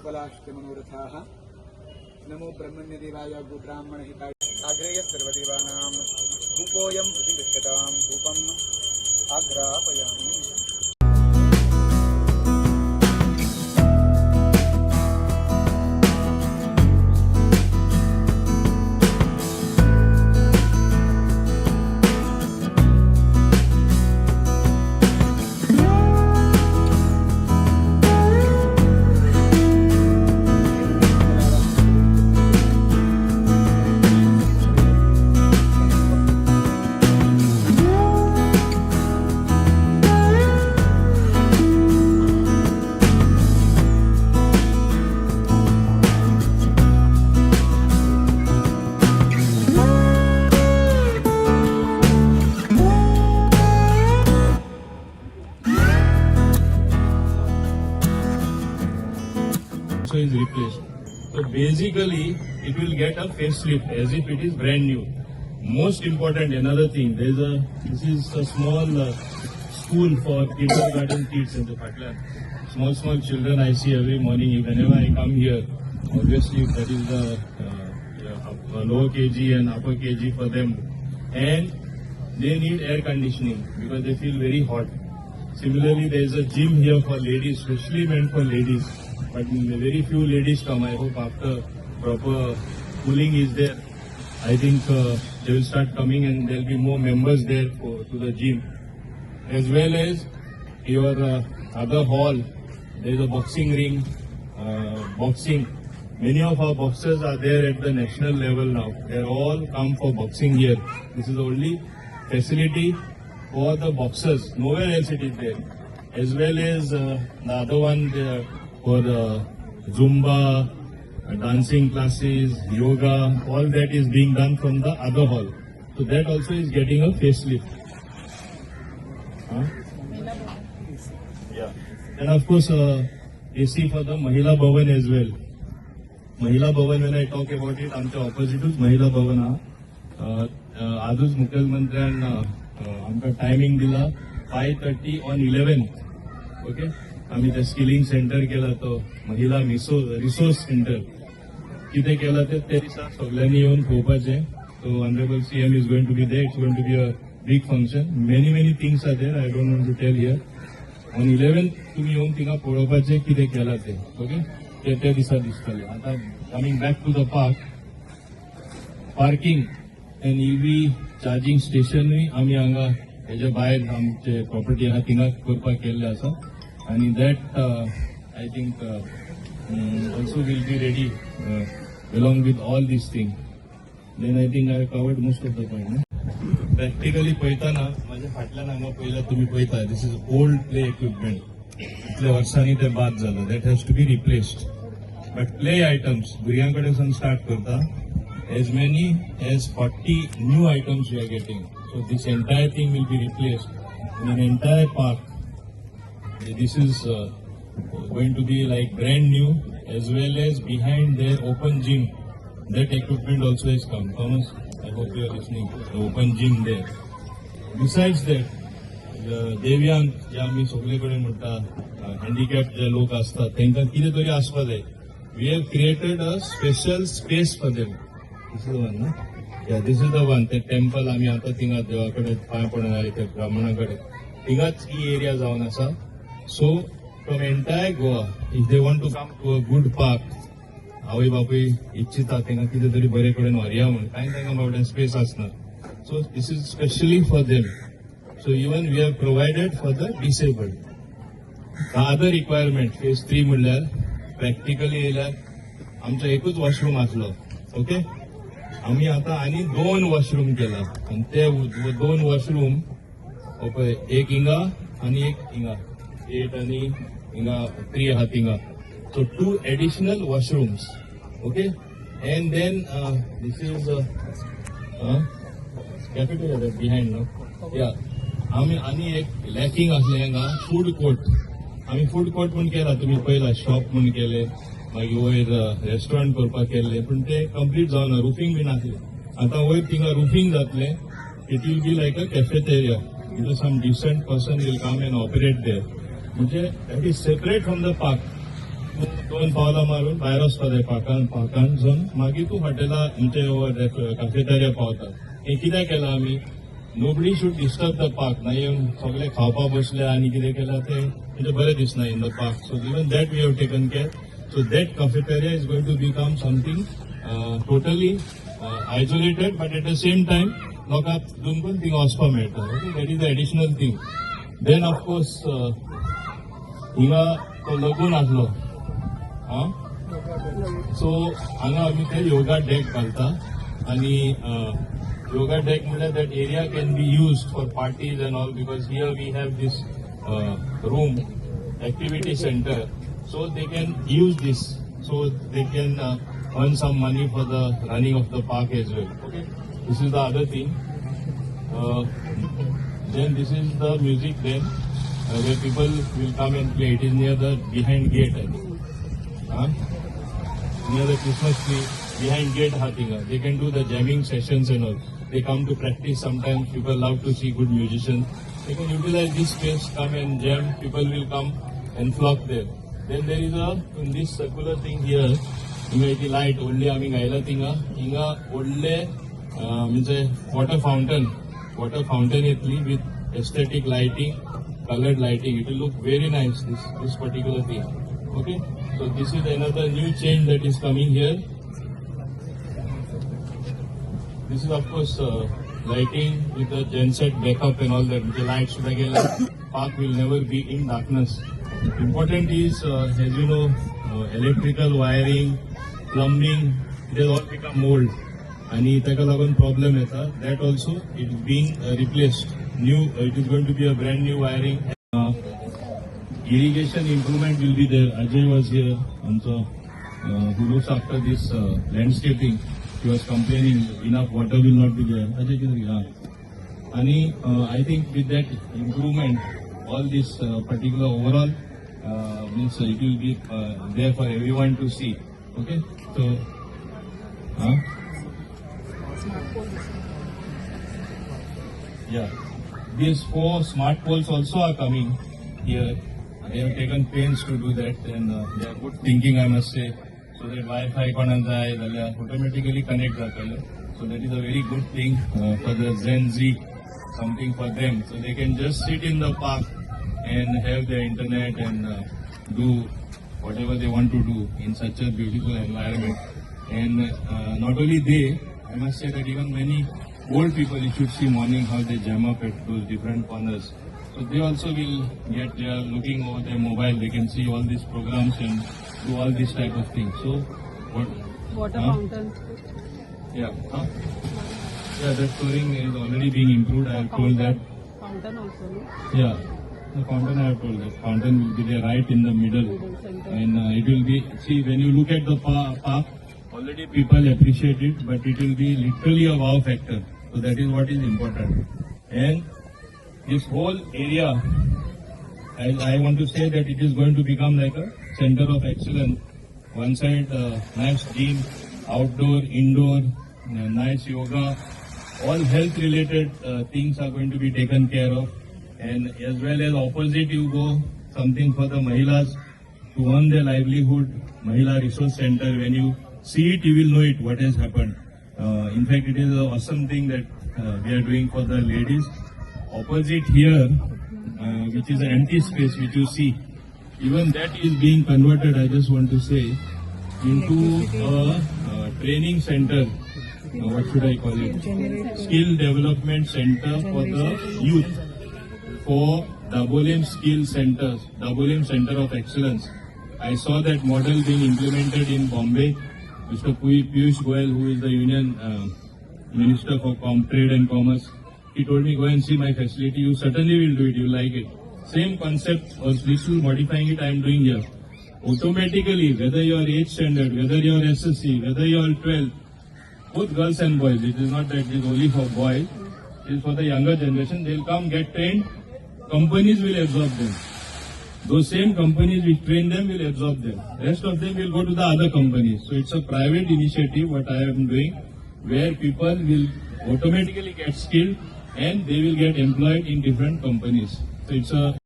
सकलाष्टमनोरथाः NaMo ब्रह्मण्यदेवाय गोब्राह्मणहिताय आग्रेय सर्वदेवानां धूपोऽयं प्रतिगृह्यतां धूपम् आग्रापयामि। Is replaced. So basically it will get a facelift as if it is brand new. Most important, another thing, this is a small school for kindergarten kids in the Patlan. Small children I see every morning whenever I come here. Obviously that is the lower KG and upper KG for them, and they need air conditioning because they feel very hot. Similarly, there is a gym here for ladies, specially meant for ladies. But very few ladies come. I hope after proper cooling is there, I think they will start coming and there will be more members there to the gym. As well as your other hall, there is a boxing ring, boxing. Many of our boxers are there at the national level now. They all come for boxing here. This is the only facility for the boxers. Nowhere else it is there. As well as the other one, for Zumba, dancing classes, yoga, all that is being done from the other hall. So that also is getting a facelift. Yeah. And of course, AC for the Mahila Bhavan as well. Mahila Bhavan, when I talk about it, आमच्या opposite is Mahila Bhavan. आजच मुख्यमंत्र्यांना आमका timing दिला 5:30 on 11th. Okay. आम्ही त्या skilling centre केला तो महिला रिसोर्स सेंटर किती केला ते दिसा सगळ्यांनी येऊन पळोवपाचे. So honourable CM is going to be there. It's going to be a big function. Many things are there. I don't want to tell here. On 11th तुम्ही येऊन तिका पळोवपाचे किती केला ते. ओके, त्या दिसा दिसतले. आता coming back to the parking and EV charging स्टेशनूय आम्ही हांगा हेच्या भायर आमचे प्रॉपर्टी आहा थिंगा करपाक केल्ले आसा. And that I think also will be ready along with all these things. Then I think I covered most of the point. Practically पळयताना माझ्या फाटल्यान हांगा पळयला तुमी पळयता, this is old play equipment. इतल्या वर्सांनी ते बाद झालं. That has to be replaced. But play items भुरग्यांकडेन start करता. As many as 40 new items we are getting. So this entire thing will be replaced in an entire park. This is going to be like brand new, as well as behind their open gym. That equipment also has come. Thomas, I hope you are listening. The open gym there. Besides that, Devyang, जे आम्ही सगळेकडे म्हणता, handicapped जे लोक असतात, त्यांना किती तरी आसपास आहे. We have created a special space for them. This is the one, no? Yeah, this is the one. The temple आम्ही आता थिंगा देवाकडे पाय पडणार आहे, त्या ब्राह्मणाकडे. थिंगाच ही एरिया जाऊन असा. So, from entire Goa, if they want to come to a good park, आवय बापूय इच्छिता त्यांना किती तरी बरे कडेन व्हरया म्हण कांय तांकां बावड्यान स्पेस आसना. So this is specially for them. So even we have provided for the disabled. The other requirement, phase 3 म्हणल्यार प्रॅक्टिकली येयल्यार आमचो एकूच वॉशरूम आसलो. ओके, आम्ही आता आनी 2 वॉशरूम केला आणि ते 2 वॉशरूम एक हिंगा आणि एक हिंगा. 8 and inga 3 hatinga. So 2 additional washrooms. Okay, and then this is cafeteria there behind, no? Yeah. आम्ही आणि एक लॅकिंग असले हांगा फूड कोर्ट. आम्ही फूड कोर्ट पण केला. तुम्ही पहिला शॉप पण केले, मागीर वयर रेस्टॉरंट करपाक केल्ले, पण ते कंप्लीट जावना. रुफिंग बी नासले. आता वयर थिंगा रुफिंग जातले. It will be like a cafeteria. Some decent person will come and operate there. That is separate from the park. दोन पावलां मारून भायर वचपा जाय पार्कांतसून मागीर तूं हॉटेलां म्हणजे कॅफेटेरिया पावता. हें कित्याक केलां आमी? Nobody should disturb the park. ना येवन सगळे खावपाक बसले आनी कितें केलां तें म्हणजे बरें दिसना in the park. So even that we have taken care. So that cafeteria is going to become something totally isolated, but at the same time, लोकांक दोन थिंग वचपाक मेळटा. Okay, that is the additional thing. Then of course, हिंगा तो lagoon आसलो. So हांगा आमी ते योगा डेक घालता आनी योगा डेक म्हळ्यार that area can be used for parties and all, because here we have this room, activity center. So they can use this, so they can earn some money for the running of the park as well. Okay, this is the other thing. Then this is the music den where people will come and play. It is near the behind gate, near the Christmas tree behind gate Hathinga. They can do the jamming sessions and all. They come to practice. Sometimes people love to see good musicians. They can utilize this space, come and jam. People will come and flock there. Then there is in this circular thing here, हिंगा इथे light only आम्ही गायला थिंगा हिंगा ओडले म्हणजे water fountain येतली with aesthetic lighting, colored lighting. It will look very nice, this particular thing. Okay, so this is another new change that is coming here. This is of course lighting with the genset backup and all that. The lights again, park will never be in darkness. Important is, as you know, electrical wiring, plumbing, it has all become old. आणि ताका लागून problem येता. That also it is being replaced. New, it is going to be a brand new wiring. Irrigation improvement will be there. Ajay was here, who looks after this landscaping. He was complaining enough water will not be there. Ajay kidhar? And I think with that improvement, all this particular overall means it will be there for everyone to see. Okay, so yeah, these 4 smart poles also are coming here. They have taken pains to do that, and they are good thinking, I must say, so that Wi-Fi automatically connect जातले. So that is a very good thing for the Gen Z, something for them, so they can just sit in the park and have their internet and do whatever they want to do in such a beautiful environment. And not only they, I must say that even many old people, you should see morning how they jam up at those different corners. So they also will get there looking over their mobile. They can see all these programs and do all this type of things. So what? Water fountain. Yeah. Yeah, that storing is already being improved. I have told that. Fountain also, no? Yeah. The fountain, I have told that. Fountain will be there right in the middle. And it will be, see, when you look at the park, already people appreciate it, but it will be literally a wow factor. So that is what is important. And this whole area, I want to say that it is going to become like a center of excellence. One side, nice gym, outdoor, indoor, nice yoga, all health related things are going to be taken care of. And as well as opposite you go, something for the Mahilas to earn their livelihood, Mahila Resource Center. When you see it, you will know it, what has happened. In fact, it is an awesome thing that we are doing for the ladies. Opposite here, which is an empty space which you see, even that is being converted, I just want to say, into a training center. What should I call it? Skill Development Center for the youth. For Dabolim Skill Centers, Dabolim Center of Excellence. I saw that model being implemented in Bombay. Mr. Piyush Goyal, who is the Union Minister for Trade and Commerce, he told me, go and see my facility. You certainly will do it. You like it. Same concept or little modifying it I am doing here. Automatically, whether you are 8th standard, whether you are SSC, whether you are 12, both girls and boys, it is not that it is only for boys, it is for the younger generation. They will come, get trained, companies will absorb them. Those same companies which train them will absorb them. Rest of them will go to the other companies. So it's a private initiative what I am doing, where people will automatically get skilled and they will get employed in different companies. So it's a